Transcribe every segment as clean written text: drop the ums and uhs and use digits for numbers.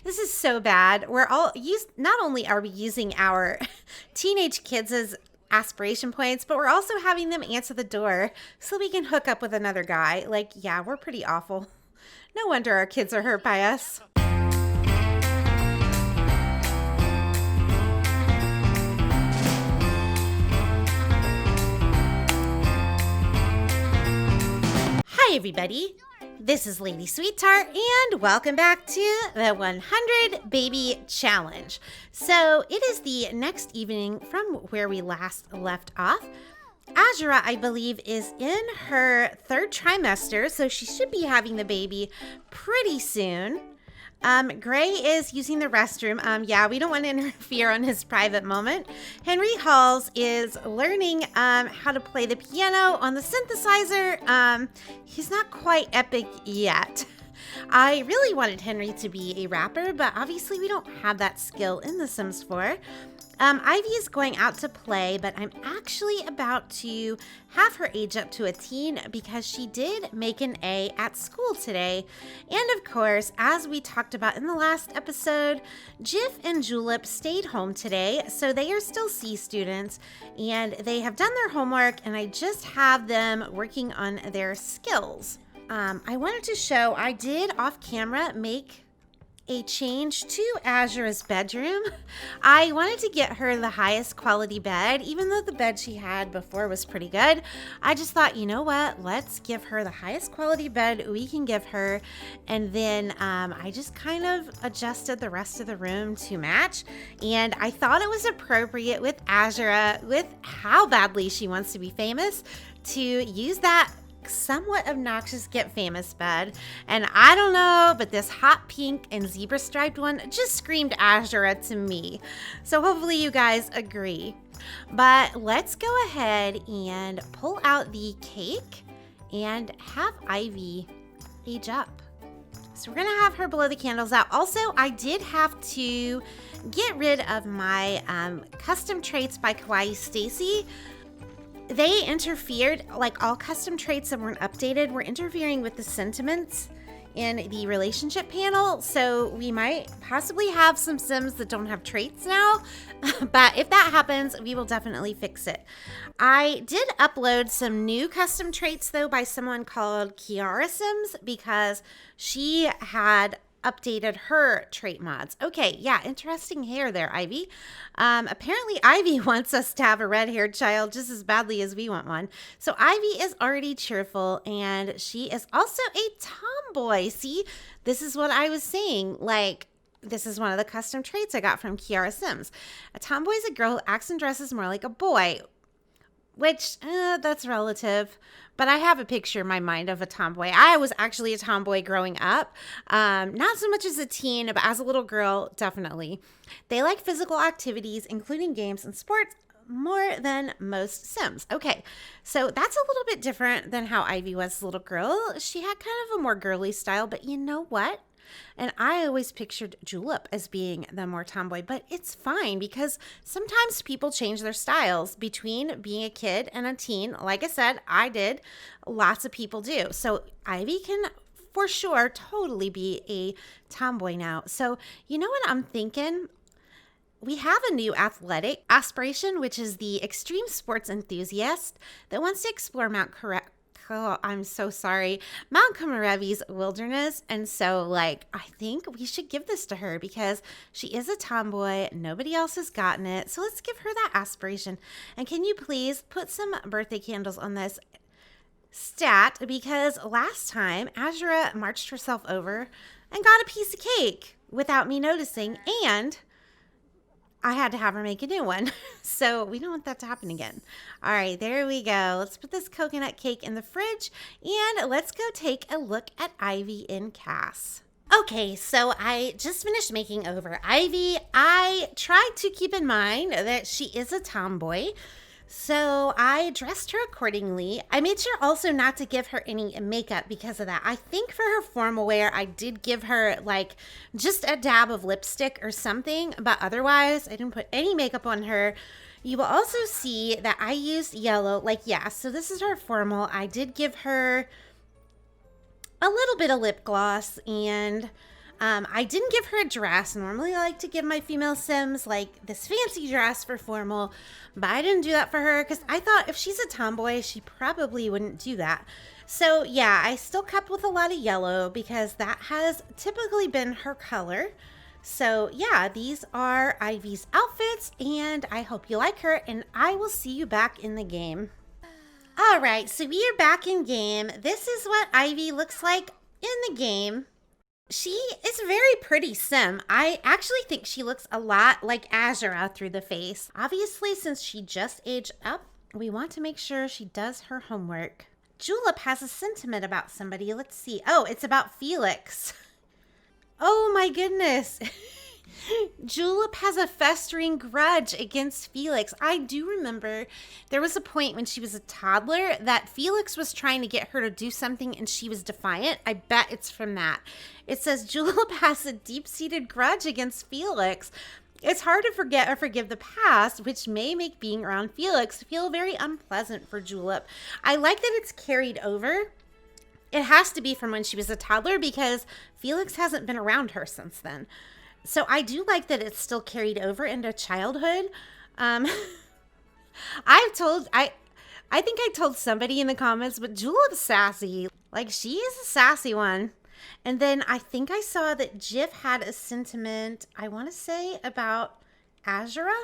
This is so bad. We're all not only are we using our teenage kids as aspiration points, but we're also having them answer the door so we can hook up with another guy. Like, yeah, we're pretty awful. No wonder our kids are hurt by us. Hi, everybody. This is Lady Sweetheart, and welcome back to the 100 Baby Challenge. So it is the next evening from where we last left off. Azura, I believe, is in her third trimester, so she should be having the baby pretty soon. Gray is using the restroom. Yeah, we don't want to interfere on his private moment. Henry Halls is learning how to play the piano on the synthesizer. He's not quite epic yet. I really wanted Henry to be a rapper, but obviously we don't have that skill in The Sims 4. Ivy is going out to play, but I'm actually about to have her age up to a teen because she did make an A at school today. And of course, as we talked about in the last episode, Jif and Julep stayed home today, so they are still C students, and they have done their homework, and I just have them working on their skills. I wanted to show, I did off camera make a change to Azura's bedroom. I wanted to get her the highest quality bed, even though the bed she had before was pretty good. I just thought, you know what, let's give her the highest quality bed we can give her. And then I just kind of adjusted the rest of the room to match. And I thought it was appropriate with Azura, with how badly she wants to be famous, to use that somewhat obnoxious Get Famous bed. And I don't know, but this hot pink and zebra striped one just screamed Azura to me. So hopefully you guys agree. But let's go ahead and pull out the cake and have Ivy age up. So we're gonna have her blow the candles out. Also, I did have to get rid of my custom traits by Kawaii Stacy. They interfered, like all custom traits that weren't updated were interfering with the sentiments in the relationship panel. So we might possibly have some Sims that don't have traits now. But if that happens, we will definitely fix it. I did upload some new custom traits though by someone called Kiara Sims because she had updated her trait mods. Okay, yeah, interesting hair there, Ivy. Apparently Ivy wants us to have a red-haired child just as badly as we want one. So Ivy is already cheerful, and she is also a tomboy. See, this is what I was saying. Like, this is one of the custom traits I got from Kiara Sims. A tomboy is a girl who acts and dresses more like a boy, which, that's relative. But I have a picture in my mind of a tomboy. I was actually a tomboy growing up. Not so much as a teen, but as a little girl, definitely. They like physical activities, including games and sports, more than most Sims. Okay, so that's a little bit different than how Ivy was as a little girl. She had kind of a more girly style, but you know what? And I always pictured Julep as being the more tomboy, but it's fine because sometimes people change their styles between being a kid and a teen. Like I said, I did. Lots of people do. So Ivy can for sure totally be a tomboy now. So you know what I'm thinking? We have a new athletic aspiration, which is the extreme sports enthusiast that wants to explore Mount Komorebi's wilderness. And so, like, I think we should give this to her because she is a tomboy. Nobody else has gotten it. So let's give her that aspiration. And can you please put some birthday candles on this stat? Because last time, Azura marched herself over and got a piece of cake without me noticing. And I had to have her make a new one. So we don't want that to happen again. All right, there we go. Let's put this coconut cake in the fridge and let's go take a look at Ivy in Cass. Okay, so I just finished making over Ivy. I tried to keep in mind that she is a tomboy. So I dressed her accordingly. I made sure also not to give her any makeup because of that. I think for her formal wear, I did give her like just a dab of lipstick or something, but otherwise I didn't put any makeup on her. You will also see that I used yellow, like, yeah, so this is her formal. I did give her a little bit of lip gloss and I didn't give her a dress. Normally I like to give my female Sims like this fancy dress for formal, but I didn't do that for her because I thought if she's a tomboy, she probably wouldn't do that. So yeah, I still kept with a lot of yellow because that has typically been her color. So yeah, these are Ivy's outfits and I hope you like her, and I will see you back in the game. All right, so we are back in game. This is what Ivy looks like in the game. She is a very pretty sim. I actually think she looks a lot like Azura through the face. Obviously, since she just aged up, we want to make sure she does her homework. Julep has a sentiment about somebody. Let's see. Oh, it's about Felix. Oh my goodness. Julep has a festering grudge against Felix. I do remember there was a point when she was a toddler that Felix was trying to get her to do something and she was defiant. I bet it's from that. It says Julep has a deep-seated grudge against Felix. It's hard to forget or forgive the past, which may make being around Felix feel very unpleasant for Julep. I like that it's carried over. It has to be from when she was a toddler because Felix hasn't been around her since then. So I do like that it's still carried over into childhood. I think I told somebody in the comments, but Julep's sassy. Like, she is a sassy one. And then I think I saw that Jif had a sentiment, I want to say, about Azura.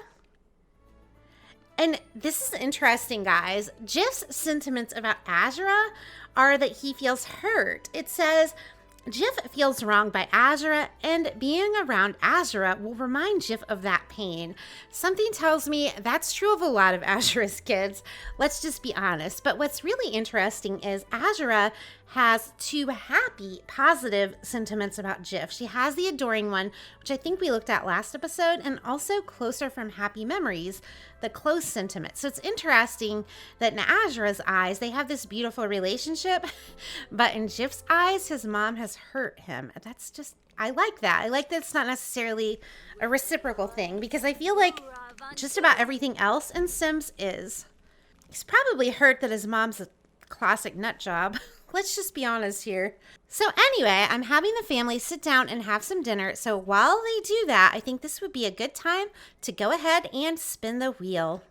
And this is interesting, guys. Jif's sentiments about Azura are that he feels hurt. It says, Jif feels wronged by Azura, and being around Azura will remind Jif of that pain. Something tells me that's true of a lot of Azura's kids. Let's just be honest. But what's really interesting is Azura has two happy, positive sentiments about Jif. She has the adoring one, which I think we looked at last episode, and also closer from happy memories, the close sentiment. So it's interesting that in Azura's eyes, they have this beautiful relationship, but in Jif's eyes, his mom has hurt him. That's just, I like that. I like that it's not necessarily a reciprocal thing, because I feel like just about everything else in Sims is. He's probably hurt that his mom's a classic nut job. Let's just be honest here. So anyway, I'm having the family sit down and have some dinner. So while they do that, I think this would be a good time to go ahead and spin the wheel.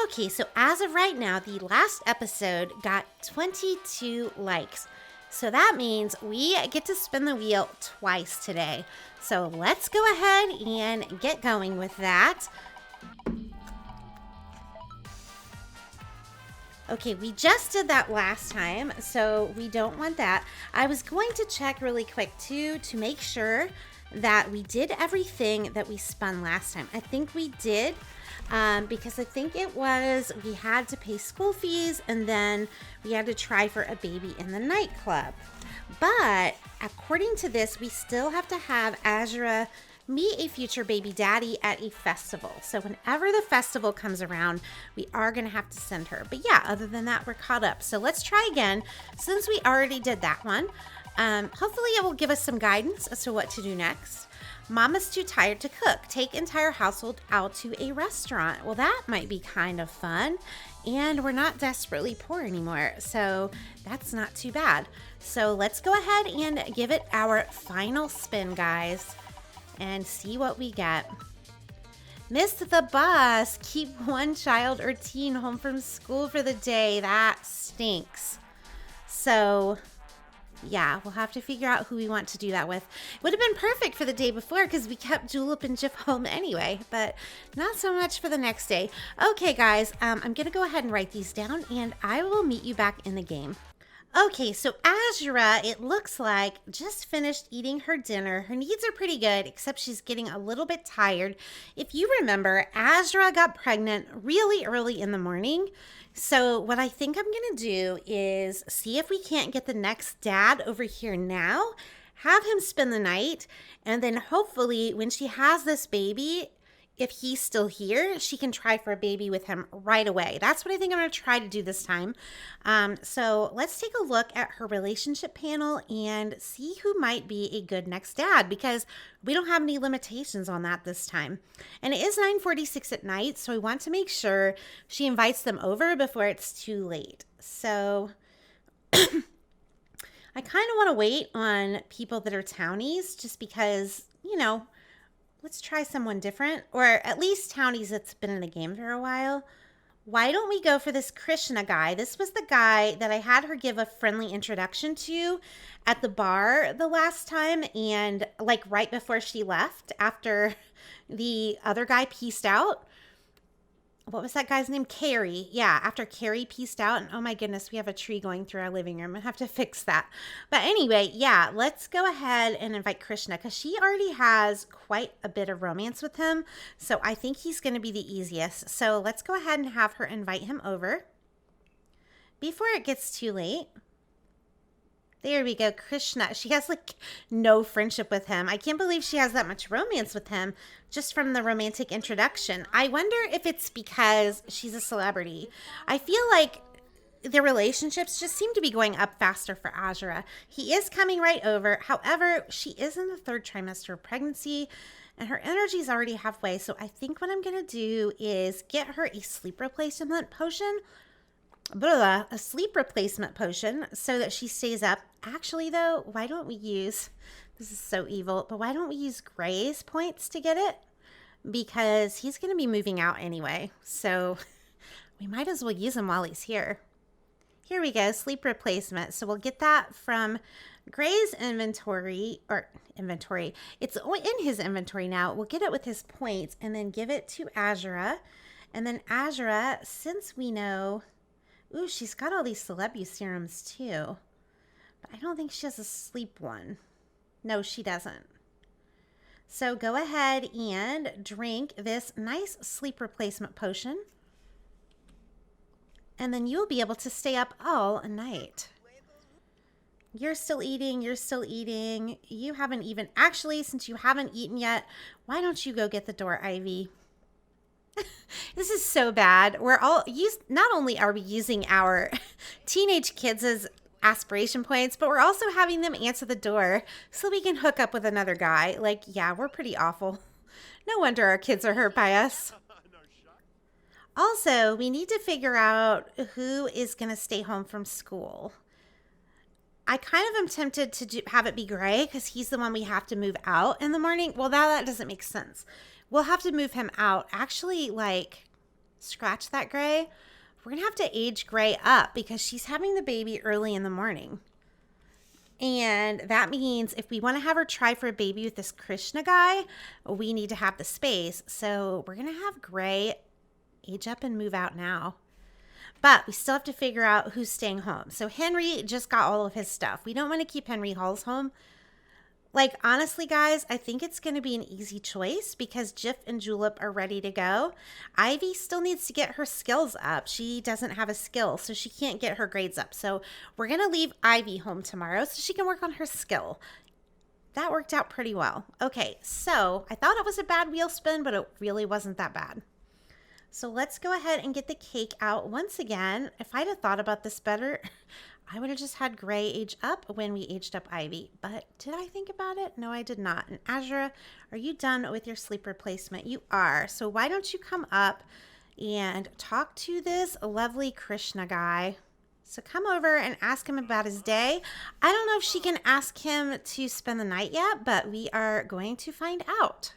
Okay, so as of right now, the last episode got 22 likes. So that means we get to spin the wheel twice today. So let's go ahead and get going with that. Okay, we just did that last time, so we don't want that. I was going to check really quick too to make sure that we did everything that we spun last time. I think we did, because I think it was we had to pay school fees and then we had to try for a baby in the nightclub. But according to this, we still have to have Azura meet a future baby daddy at a festival. So whenever the festival comes around, we are going to have to send her. But yeah, other than that, we're caught up. So let's try again since we already did that one. Hopefully it will give us some guidance as to what to do next. Mama's too tired to cook. Take entire household out to a restaurant. Well, that might be kind of fun. And we're not desperately poor anymore. So that's not too bad. So let's go ahead and give it our final spin, guys, and see what we get. Missed the bus. Keep one child or teen home from school for the day. That stinks. So yeah, we'll have to figure out who we want to do that with. Would have been perfect for the day before because we kept Julep and Jif home anyway, but not so much for the next day. Okay, guys, I'm going to go ahead and write these down, and I will meet you back in the game. Okay, so Azura, it looks like, just finished eating her dinner. Her needs are pretty good, except she's getting a little bit tired. If you remember, Azura got pregnant really early in the morning. So what I think I'm going to do is see if we can't get the next dad over here now, have him spend the night, and then hopefully when she has this baby, if he's still here, she can try for a baby with him right away. That's what I think I'm going to try to do this time. So let's take a look at her relationship panel and see who might be a good next dad, because we don't have any limitations on that this time. And it is 9:46 at night, so we want to make sure she invites them over before it's too late. So I kind of want to wait on people that are townies just because, you know, let's try someone different, or at least townies that's been in the game for a while. Why don't we go for this Krishna guy? This was the guy that I had her give a friendly introduction to at the bar the last time, and like right before she left, after the other guy pieced out. What was that guy's name? Carrie. Yeah, after Carrie pieced out. And oh my goodness, we have a tree going through our living room. I have to fix that. But anyway, yeah, let's go ahead and invite Krishna because she already has quite a bit of romance with him. So I think he's going to be the easiest. So let's go ahead and have her invite him over before it gets too late. There we go, Krishna. She has like no friendship with him. I can't believe she has that much romance with him just from the romantic introduction. I wonder if it's because she's a celebrity. I feel like the relationships just seem to be going up faster for Azura. He is coming right over. However, she is in the 3rd trimester of pregnancy and her energy is already halfway. So I think what I'm going to do is get her a sleep replacement potion. A sleep replacement potion so that she stays up. Actually, though, why don't we use, this is so evil, but why don't we use Gray's points to get it? Because he's going to be moving out anyway. So we might as well use him while he's here. Here we go, sleep replacement. So we'll get that from Gray's inventory, It's in his inventory now. We'll get it with his points and then give it to Azura. And then Azura, since we know... Ooh, she's got all these Celebu serums too. But I don't think she has a sleep one. No, she doesn't. So go ahead and drink this nice sleep replacement potion. And then you'll be able to stay up all night. You're still eating. You're still eating. You haven't even... Actually, since you haven't eaten yet, why don't you go get the door, Ivy? This is so bad. Not only are we using our teenage kids as aspiration points, but we're also having them answer the door so we can hook up with another guy. Like, yeah, we're pretty awful. No wonder our kids are hurt by us. Also, we need to figure out who is going to stay home from school. I kind of am tempted to have it be Gray because he's the one we have to move out in the morning. Well, that doesn't make sense. We'll have to move him out. Actually, like, scratch that, Gray. We're going to have to age Gray up because she's having the baby early in the morning. And that means if we want to have her try for a baby with this Krishna guy, we need to have the space. So we're going to have Gray age up and move out now. But we still have to figure out who's staying home. So Henry just got all of his stuff. We don't want to keep Henry Halls home. Like, honestly, guys, I think it's going to be an easy choice because Jif and Julep are ready to go. Ivy still needs to get her skills up. She doesn't have a skill, so she can't get her grades up. So we're going to leave Ivy home tomorrow so she can work on her skill. That worked out pretty well. Okay, so I thought it was a bad wheel spin, but it really wasn't that bad. So let's go ahead and get the cake out once again. If I'd have thought about this better... I would have just had Gray age up when we aged up Ivy. But did I think about it? No, I did not. And Azura, are you done with your sleep replacement? You are. So why don't you come up and talk to this lovely Krishna guy? So come over and ask him about his day. I don't know if she can ask him to spend the night yet, but we are going to find out.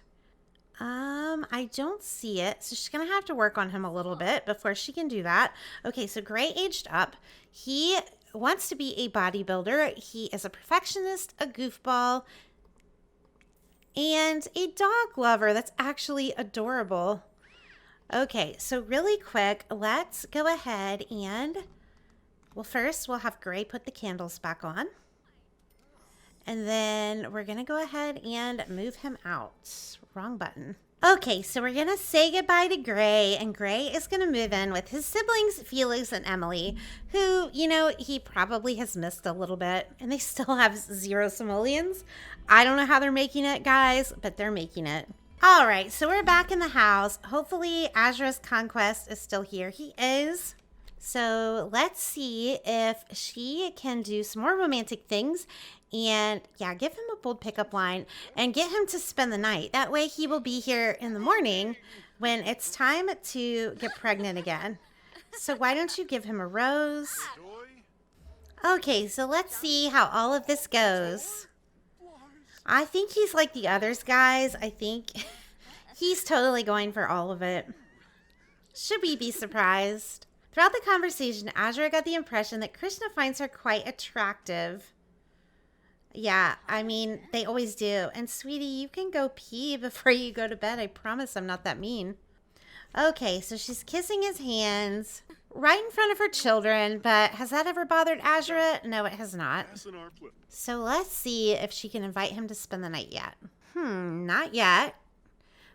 I don't see it. So she's going to have to work on him a little bit before she can do that. Okay, so Gray aged up. He wants to be a bodybuilder. He is a perfectionist, a goofball, and a dog lover. That's actually adorable. Okay, so really quick, let's go ahead and, well, first we'll have Gray put the candles back on. And then we're going to go ahead and move him out. Wrong button. Okay, so we're going to say goodbye to Gray, and Gray is going to move in with his siblings, Felix and Emily, who, you know, he probably has missed a little bit, and they still have 0 simoleons. I don't know how they're making it, guys, but they're making it. All right, so we're back in the house. Hopefully, Azura's conquest is still here. He is. So let's see if she can do some more romantic things. And yeah, give him a bold pickup line and get him to spend the night. That way he will be here in the morning when it's time to get pregnant again. So why don't you give him a rose? Okay, so let's see how all of this goes. I think he's like the others, guys. I think he's totally going for all of it. Should we be surprised? Throughout the conversation, Azura got the impression that Krishna finds her quite attractive. Yeah, I mean, they always do. And sweetie, you can go pee before you go to bed. I promise I'm not that mean. Okay, so she's kissing his hands right in front of her children, but has that ever bothered Azura? No, it has not. So let's see if she can invite him to spend the night yet. Not yet.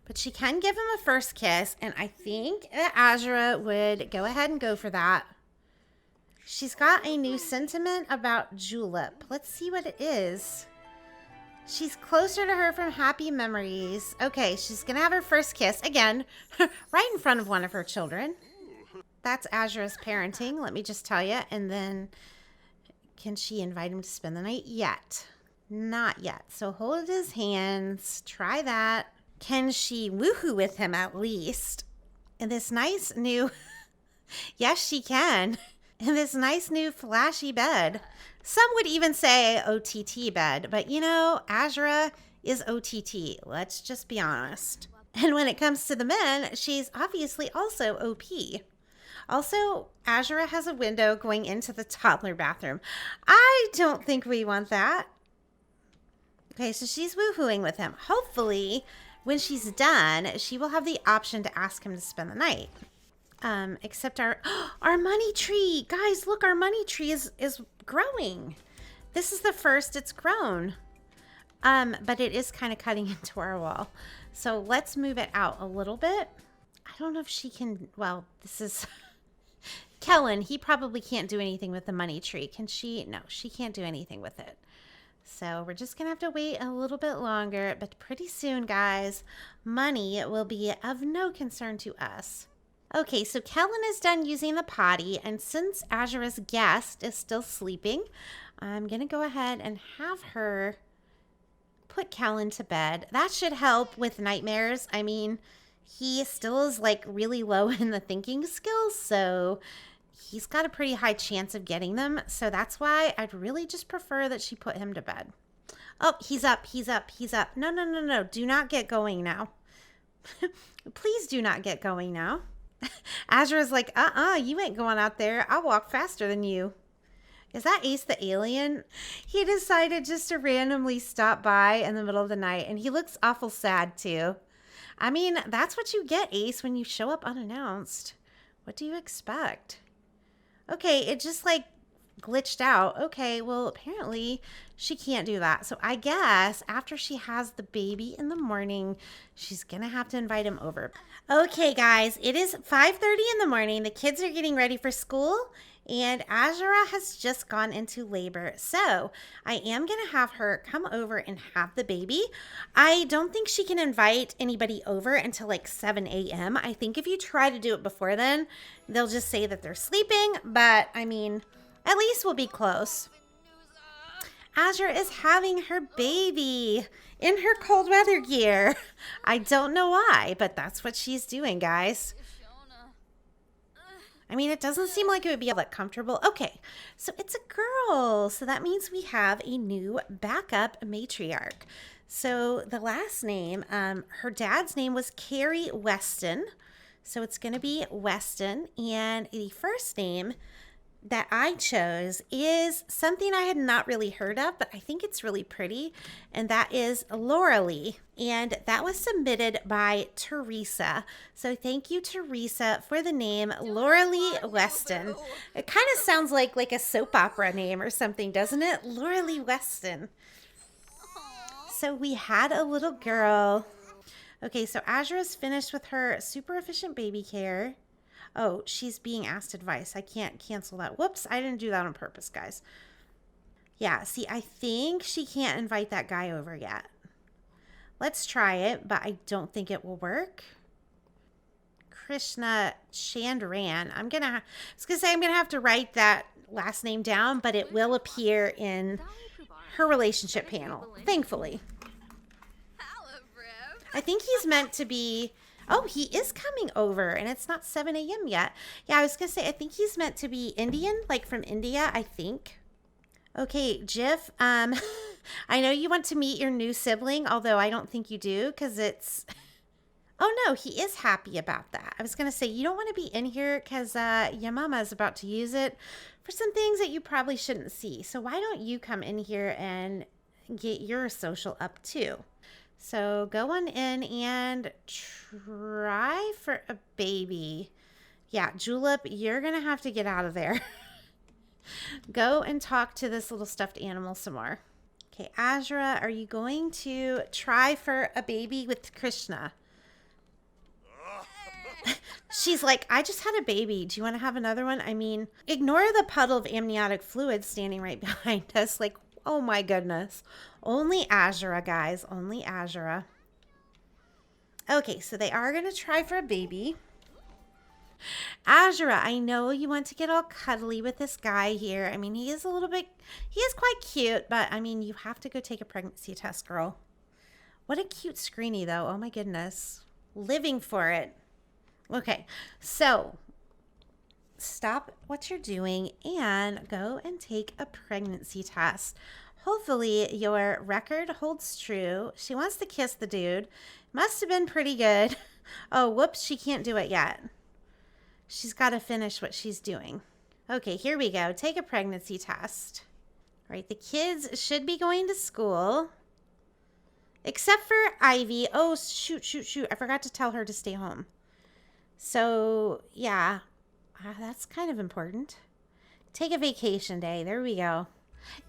But she can give him a first kiss, and I think that Azura would go ahead and go for that. She's got a new sentiment about Julep. Let's see what it is. She's closer to her from happy memories. Okay, she's going to have her first kiss, again, right in front of one of her children. That's Azura's parenting, let me just tell you. And then, can she invite him to spend the night? Yet. Not yet. So hold his hands. Try that. Can she woohoo with him at least? In this nice new... Yes, she can. In this nice new flashy bed. Some would even say OTT bed, but you know, Azura is OTT. Let's just be honest. And when it comes to the men, she's obviously also OP. Also, Azura has a window going into the toddler bathroom. I don't think we want that. Okay, so she's woohooing with him. Hopefully, when she's done, she will have the option to ask him to spend the night. Except our money tree. Guys, look, our money tree is growing. This is the first it's grown. But it is kind of cutting into our wall. So let's move it out a little bit. I don't know if she can, well, this is Kellen. He probably can't do anything with the money tree. Can she? No, she can't do anything with it. So we're just going to have to wait a little bit longer, but pretty soon, guys, money will be of no concern to us. Okay, so Kellen is done using the potty, and since Azura's guest is still sleeping, I'm going to go ahead and have her put Kellen to bed. That should help with nightmares. I mean, he still is like really low in the thinking skills, so he's got a pretty high chance of getting them. So that's why I'd really just prefer that she put him to bed. Oh, he's up, he's up, he's up. No, no, no, no. Do not get going now. Please do not get going now. Azura's like, you ain't going out there. I'll walk faster than you. Is that Ace the alien? He decided just to randomly stop by in the middle of the night, and he looks awful sad too. I mean, that's what you get, Ace, when you show up unannounced. What do you expect? Okay, it just like glitched out. Okay, well, apparently she can't do that. So I guess after she has the baby in the morning, she's going to have to invite him over. Okay, guys, it is 5:30 in the morning. The kids are getting ready for school, and Azura has just gone into labor. So I am going to have her come over and have the baby. I don't think she can invite anybody over until like 7 a.m. I think if you try to do it before then, they'll just say that they're sleeping. But I mean, at least we'll be close. Azura is having her baby in her cold weather gear. I don't know why, but that's what she's doing, guys. I mean, it doesn't seem like it would be all that comfortable. Okay, so it's a girl. So that means we have a new backup matriarch. So the last name, her dad's name was Carrie Weston. So it's going to be Weston. And the first name that I chose is something I had not really heard of, but I think it's really pretty, and that is Lauralee, and that was submitted by Teresa. So thank you, Teresa, for the name Lauralee Weston. It kind of sounds like a soap opera name or something, doesn't it? Lauralee Weston. So we had a little girl. Okay, so Azura's finished with her super efficient baby care. Oh, she's being asked advice. I can't cancel that. Whoops, I didn't do that on purpose, guys. Yeah, see, I think she can't invite that guy over yet. Let's try it, but I don't think it will work. Krishna Chandran. I'm going to have to write that last name down, but it will appear in her relationship panel, thankfully. I think he's meant to be... Oh, he is coming over, and it's not 7 a.m. yet. Yeah, I was going to say, I think he's meant to be Indian, like from India, I think. Okay, Jif, I know you want to meet your new sibling, although I don't think you do because it's... Oh, no, he is happy about that. I was going to say, you don't want to be in here because your mama is about to use it for some things that you probably shouldn't see. So why don't you come in here and get your social up too? So go on in and try for a baby. Yeah, Julep, you're going to have to get out of there. Go and talk to this little stuffed animal some more. Okay, Azura, are you going to try for a baby with Krishna? She's like, I just had a baby. Do you want to have another one? I mean, ignore the puddle of amniotic fluid standing right behind us. Like, oh my goodness. Only Azura, guys. Only Azura. Okay, so they are going to try for a baby. Azura, I know you want to get all cuddly with this guy here. I mean, he is quite cute, but I mean, you have to go take a pregnancy test, girl. What a cute screeny, though. Oh my goodness. Living for it. Okay, so stop what you're doing and go and take a pregnancy test. Hopefully your record holds true. She wants to kiss the dude. Must have been pretty good. Oh, whoops, she can't do it yet. She's got to finish what she's doing. Okay, here we go. Take a pregnancy test. All right, the kids should be going to school. Except for Ivy. Oh, shoot. I forgot to tell her to stay home. So, yeah, that's kind of important. Take a vacation day. There we go.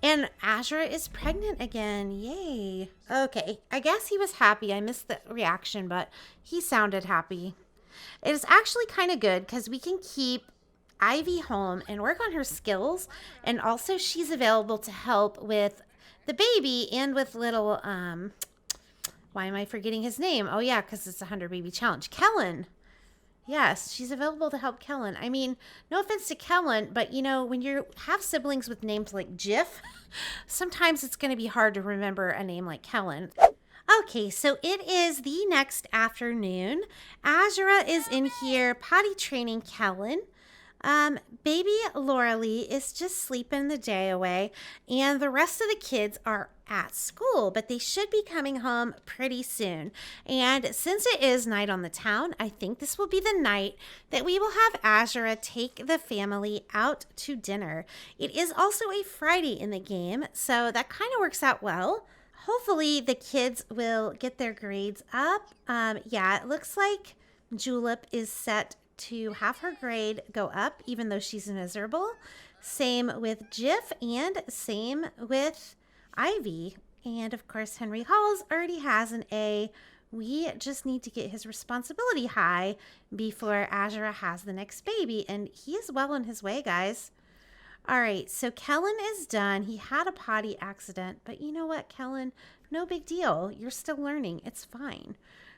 And Azura is pregnant again. Yay. Okay, I guess he was happy. I missed the reaction, but he sounded happy. It is actually kind of good because we can keep Ivy home and work on her skills. And also she's available to help with the baby and with little, why am I forgetting his name? Oh, yeah, because it's a 100 baby challenge. Kellen. Yes, she's available to help Kellen. I mean, no offense to Kellen, but you know, when you have siblings with names like Jif, sometimes it's going to be hard to remember a name like Kellen. Okay, so it is the next afternoon. Azura is in here potty training Kellen. Baby Lauralee is just sleeping the day away, and the rest of the kids are at school, but they should be coming home pretty soon. And since it is night on the town, I think this will be the night that we will have Azura take the family out to dinner. It is also a Friday in the game, so that kind of works out well. Hopefully the kids will get their grades up. Yeah, it looks like Julep is set to have her grade go up, even though she's miserable. Same with Jif and same with Ivy. And of course, Henry Halls already has an A. We just need to get his responsibility high before Azura has the next baby. And he is well on his way, guys. All right, so Kellen is done. He had a potty accident, but you know what, Kellen? No big deal. You're still learning. It's fine.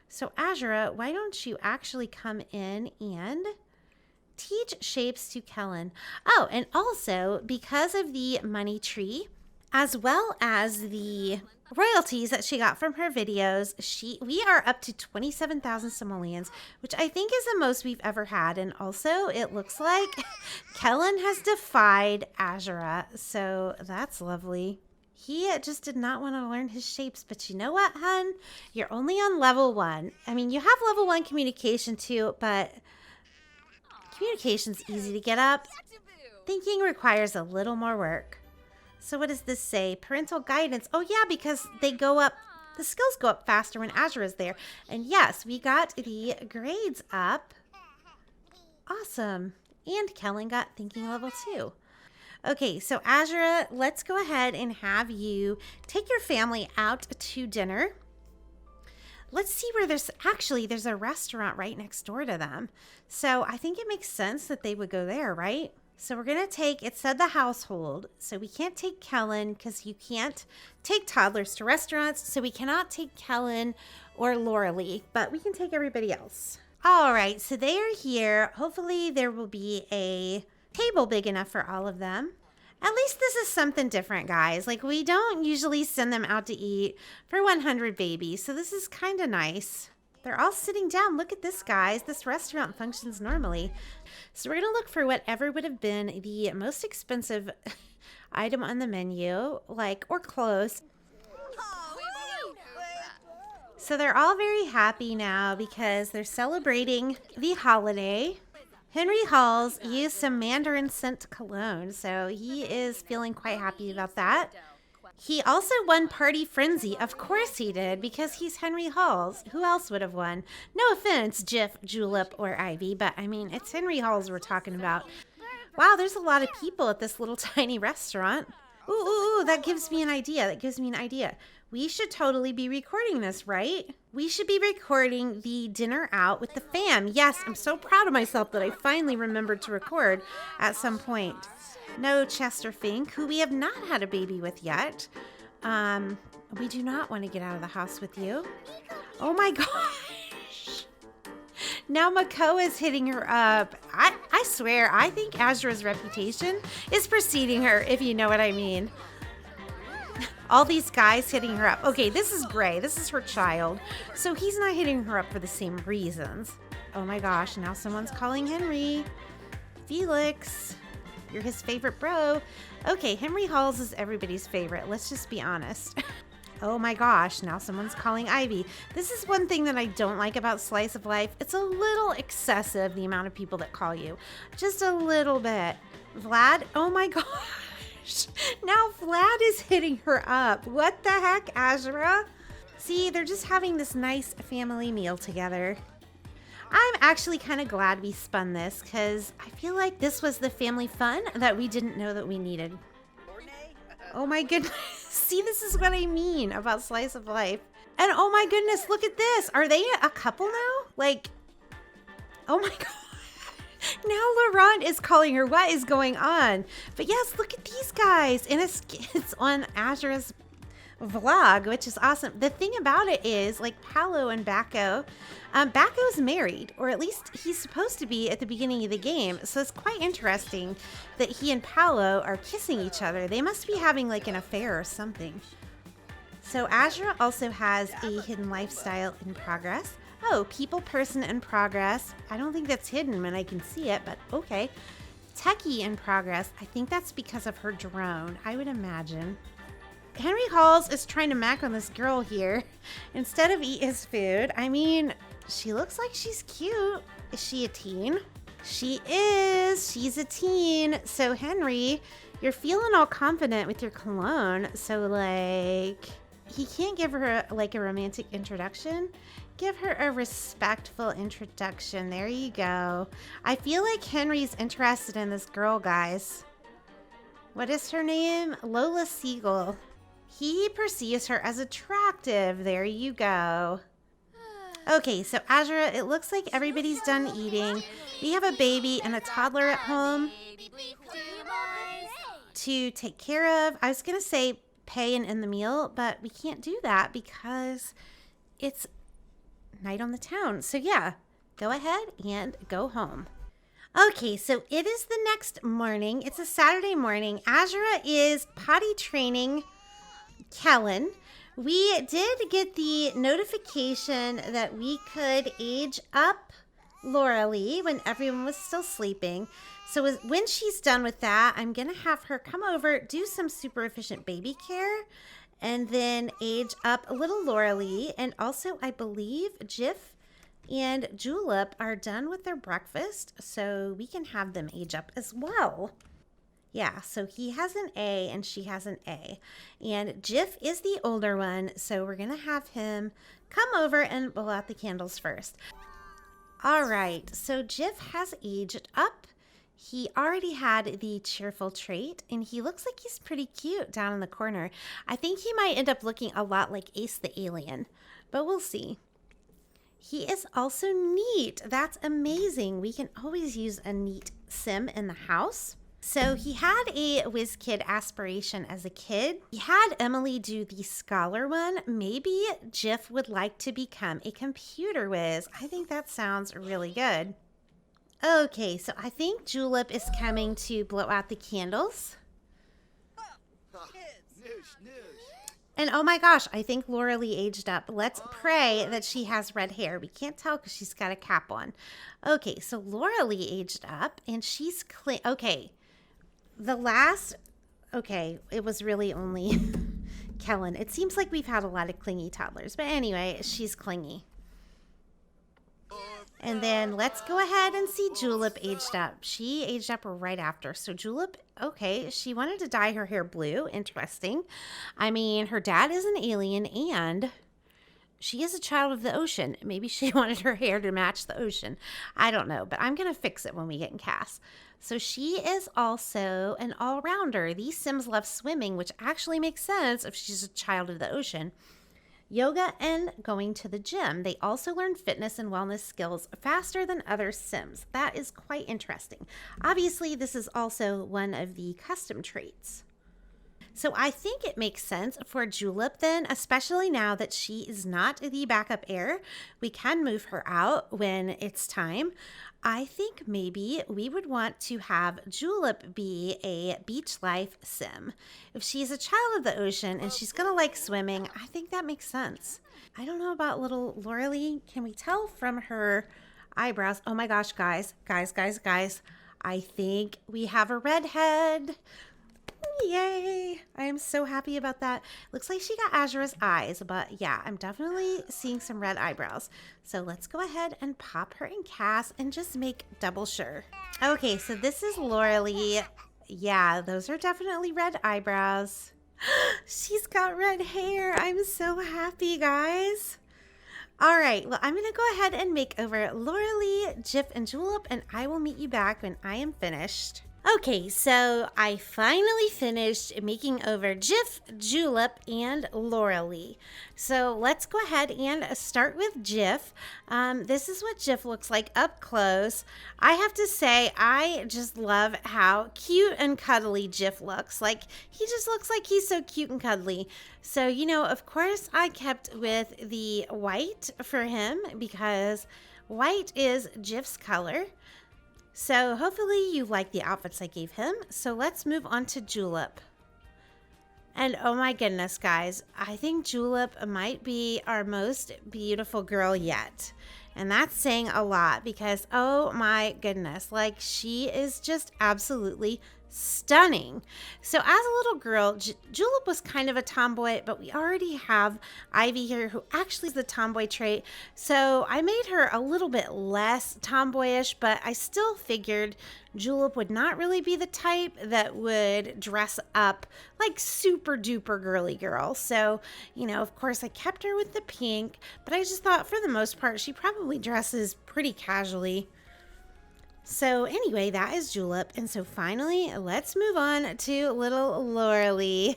So Azura, why don't you actually come in and teach shapes to Kellen? Oh, and also because of the money tree, as well as the royalties that she got from her videos, we are up to 27,000 simoleons, which I think is the most we've ever had. And also it looks like Kellen has defied Azura, so that's lovely. He just did not want to learn his shapes, but you know what, hun? You're only on level 1. I mean, you have level 1 communication too, but communication's easy to get up. Thinking requires a little more work. So what does this say? Parental guidance. Oh yeah, because they go up, the skills go up faster when Azura is there. And yes, we got the grades up. Awesome. And Kellen got thinking level 2. Okay, so Azura, let's go ahead and have you take your family out to dinner. Let's see where there's a restaurant right next door to them. So I think it makes sense that they would go there, right? So we're going to take, it said the household. So we can't take Kellen because you can't take toddlers to restaurants. So we cannot take Kellen or Lauralee, but we can take everybody else. All right, so they are here. Hopefully there will be a table big enough for all of them. At least this is something different, guys. Like, we don't usually send them out to eat for 100 babies, so this is kind of nice. They're all sitting down. Look at this, guys. This restaurant functions normally. So we're going to look for whatever would have been the most expensive item on the menu, like, or close. So they're all very happy now because they're celebrating the holiday. Henry Halls used some mandarin scent cologne, so he is feeling quite happy about that. He also won Party Frenzy. Of course he did, because he's Henry Halls. Who else would have won? No offense, Jif, Julep, or Ivy, but I mean, it's Henry Halls we're talking about. Wow, there's a lot of people at this little tiny restaurant. Ooh, that gives me an idea. We should totally be recording this, right? We should be recording the dinner out with the fam. Yes, I'm so proud of myself that I finally remembered to record at some point. No, Chester Fink, who we have not had a baby with yet. We do not want to get out of the house with you. Oh my gosh. Now Mako is hitting her up. I swear, I think Azura's reputation is preceding her, if you know what I mean. All these guys hitting her up. Okay, this is Gray. This is her child. So he's not hitting her up for the same reasons. Oh my gosh, now someone's calling Henry. Felix, you're his favorite bro. Okay, Henry Halls is everybody's favorite. Let's just be honest. Oh my gosh, now someone's calling Ivy. This is one thing that I don't like about Slice of Life. It's a little excessive, the amount of people that call you. Just a little bit. Vlad, oh my gosh. Now Vlad is hitting her up. What the heck, Azura? See, they're just having this nice family meal together. I'm actually kind of glad we spun this because I feel like this was the family fun that we didn't know that we needed. Oh my goodness. See, this is what I mean about Slice of Life. And oh my goodness, look at this. Are they a couple now? Like, oh my God. Now Laurent is calling her. What is going on? But yes, look at these guys. And it's on Azura's vlog, which is awesome. The thing about it is, like Paolo and Bacco, Bacco's married, or at least he's supposed to be at the beginning of the game. So it's quite interesting that he and Paolo are kissing each other. They must be having like an affair or something. So Azura also has a hidden lifestyle in progress. Oh, people person in progress. I don't think that's hidden when I can see it, but okay. Techie in progress. I think that's because of her drone, I would imagine. Henry Halls is trying to mac on this girl here instead of eat his food. I mean, she looks like she's cute. Is she a teen? She is. She's a teen. So Henry, you're feeling all confident with your cologne. So like, he can't give her like a romantic introduction. Give her a respectful introduction. There you go. I feel like Henry's interested in this girl, guys. What is her name? Lola Siegel. He perceives her as attractive. There you go. Okay, so Azura, it looks like everybody's done eating. We have a baby and a toddler at home to take care of. I was going to say pay and end the meal, but we can't do that because it's night on the town. So yeah, go ahead and go home. Okay, so it is the next morning. It's a Saturday morning. Azura is potty training Kellen. We did get the notification that we could age up Laura Lee when everyone was still sleeping. So when she's done with that, I'm going to have her come over, do some super efficient baby care, and then age up a little Laura Lee. And also, I believe Jif and Julep are done with their breakfast, so we can have them age up as well. Yeah, so he has an A and she has an A. And Jif is the older one, so we're going to have him come over and blow out the candles first. All right, so Jif has aged up. He already had the cheerful trait, and he looks like he's pretty cute down in the corner. I think he might end up looking a lot like Ace the Alien, but we'll see. He is also neat. That's amazing. We can always use a neat sim in the house. So he had a whiz kid aspiration as a kid. He had Emily do the scholar one. Maybe Jif would like to become a computer whiz. I think that sounds really good. Okay, so I think Julep is coming to blow out the candles. And oh my gosh, I think Laura Lee aged up. Let's pray that she has red hair. We can't tell because she's got a cap on. Okay, so Laura Lee aged up and she's clean. Okay, okay, it was really only Kellen. It seems like we've had a lot of clingy toddlers. But anyway, she's clingy. And then let's go ahead and see Julep aged up. She aged up right after. So Julep, okay, she wanted to dye her hair blue. Interesting. I mean, her dad is an alien and she is a child of the ocean. Maybe she wanted her hair to match the ocean. I don't know, but I'm going to fix it when we get in cast. So she is also an all-rounder. These Sims love swimming, which actually makes sense if she's a child of the ocean. Yoga and going to the gym. They also learn fitness and wellness skills faster than other Sims. That is quite interesting. Obviously, this is also one of the custom traits. So I think it makes sense for Julep then, especially now that she is not the backup heir. We can move her out when it's time. I think maybe we would want to have Julep be a beach life sim. If she's a child of the ocean and she's going to like swimming, I think that makes sense. I don't know about little Laura Lee. Can we tell from her eyebrows? Oh my gosh, guys. I think we have a redhead. Yay! I am so happy about that. Looks like she got Azura's eyes, but yeah, I'm definitely seeing some red eyebrows. So let's go ahead and pop her in cast and just make double sure. Okay, so this is Laura Lee. Yeah, those are definitely red eyebrows. She's got red hair. I'm so happy, guys. All right, well, I'm going to go ahead and make over Laura Lee, Jif, and Julep, and I will meet you back when I am finished. Okay, so I finally finished making over Jif, Julep, and Laura Lee. So let's go ahead and start with Jif. This is what Jif looks like up close. I have to say, I just love how cute and cuddly Jif looks. Like, he just looks like he's so cute and cuddly. So, you know, of course, I kept with the white for him because white is Jif's color. So hopefully you like the outfits I gave him. So let's move on to Julep. And oh my goodness, guys, I think Julep might be our most beautiful girl yet. And that's saying a lot because, oh my goodness, like she is just absolutely stunning. So as a little girl, Julep was kind of a tomboy, but we already have Ivy here who actually is the tomboy trait. So I made her a little bit less tomboyish, but I still figured Julep would not really be the type that would dress up like super duper girly girl. So, you know, of course I kept her with the pink, but I just thought for the most part, she probably dresses pretty casually. So anyway, that is Julep. And so finally, let's move on to little Laura Lee.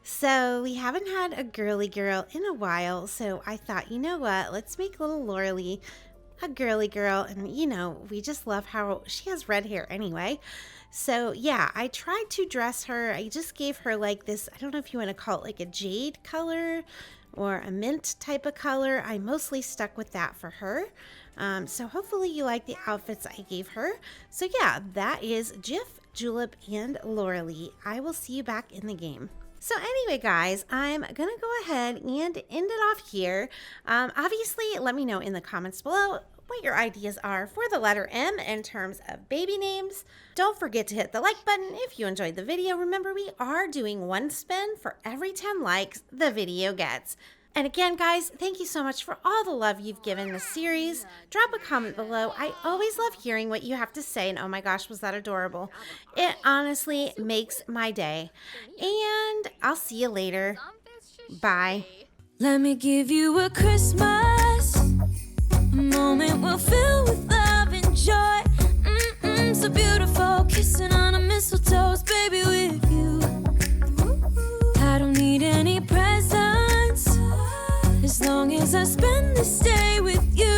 So we haven't had a girly girl in a while. So I thought, you know what? Let's make little Laura Lee a girly girl. And, you know, we just love how she has red hair anyway. So yeah, I tried to dress her. I just gave her like this, I don't know if you want to call it like a jade color or a mint type of color. I mostly stuck with that for her. So hopefully you like the outfits I gave her. So yeah, that is Jif, Julep, and Laura Lee. I will see you back in the game. So anyway, guys, I'm going to go ahead and end it off here. Obviously, let me know in the comments below what your ideas are for the letter M in terms of baby names. Don't forget to hit the like button if you enjoyed the video. Remember, we are doing one spin for every 10 likes the video gets. And again, guys, thank you so much for all the love you've given this series. Drop a comment below. I always love hearing what you have to say. And oh my gosh, was that adorable. It honestly makes my day. And I'll see you later. Bye. Let me give you a Christmas, a moment we'll fill with love and joy. So beautiful, kissing on a mistletoe, baby, with you. I don't need any presents as long as I spend this day with you.